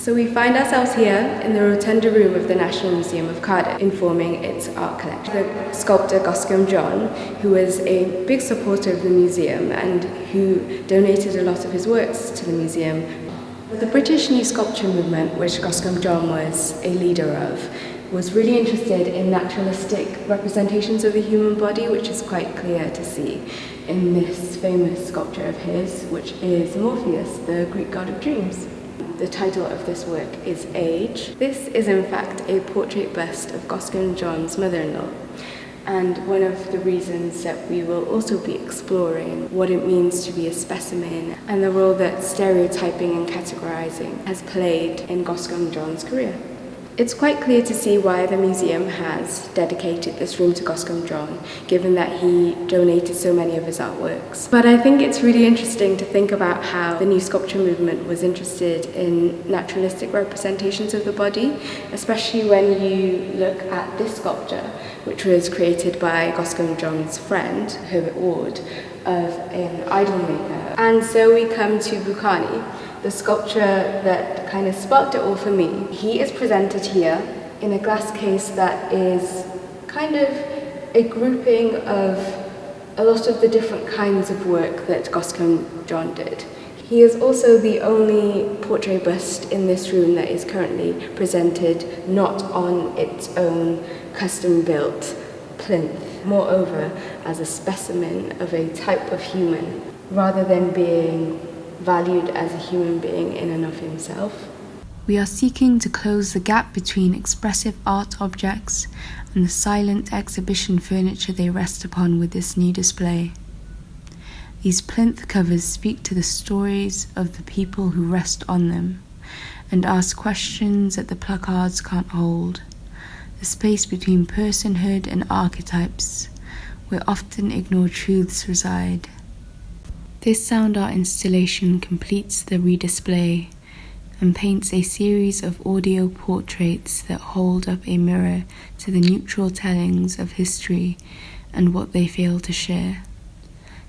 So we find ourselves here in the rotunda room of the National Museum of Cardiff, informing its art collection. The sculptor Goscombe John, who was a big supporter of the museum and who donated a lot of his works to the museum. The British New Sculpture movement, which Goscombe John was a leader of, was really interested in naturalistic representations of the human body, which is quite clear to see in this famous sculpture of his, which is Morpheus, the Greek god of dreams. The title of this work is Age. This is in fact a portrait bust of Goscombe John's mother-in-law, and one of the reasons that we will also be exploring what it means to be a specimen and the role that stereotyping and categorizing has played in Goscombe John's career. It's quite clear to see why the museum has dedicated this room to Goscombe John, given that he donated so many of his artworks. But I think it's really interesting to think about how the New Sculpture movement was interested in naturalistic representations of the body, especially when you look at this sculpture, which was created by Goscombe John's friend, Herbert Ward, of an idol maker. And so we come to Bucani, the sculpture that kind of sparked it all for me. He is presented here in a glass case that is kind of a grouping of a lot of the different kinds of work that Goscombe John did. He is also the only portrait bust in this room that is currently presented not on its own custom-built plinth, moreover as a specimen of a type of human, rather than being valued as a human being in and of himself. We are seeking to close the gap between expressive art objects and the silent exhibition furniture they rest upon with this new display. These plinth covers speak to the stories of the people who rest on them and ask questions that the placards can't hold. The space between personhood and archetypes, where often ignored truths reside. This sound art installation completes the redisplay and paints a series of audio portraits that hold up a mirror to the neutral tellings of history and what they fail to share,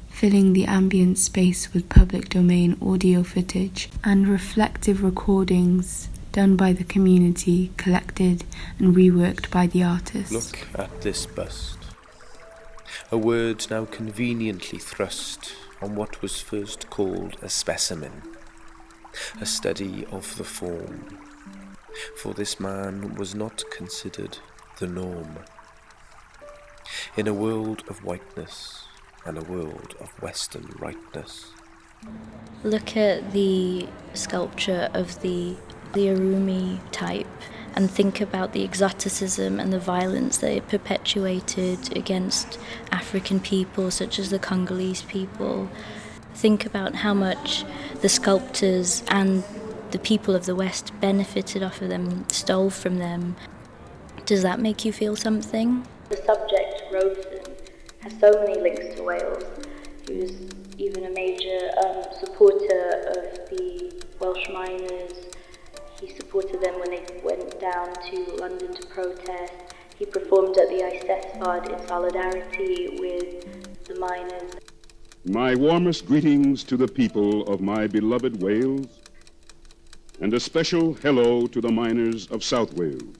filling the ambient space with public domain audio footage and reflective recordings done by the community, collected and reworked by the artist. Look at this bust, a word now conveniently thrust on what was first called a specimen, a study of the form, for this man was not considered the norm. In a world of whiteness and a world of Western rightness. Look at the sculpture of the Arumi type and think about the exoticism and the violence that it perpetuated against African people such as the Congolese people. Think about how much the sculptors and the people of the West benefited off of them, stole from them. Does that make you feel something? The subject, Robeson, has so many links to Wales. He was even a major supporter of the Welsh miners. He supported them when they went down to London to protest. He performed at the Eisteddfod in solidarity with the miners. My warmest greetings to the people of my beloved Wales, and a special hello to the miners of South Wales.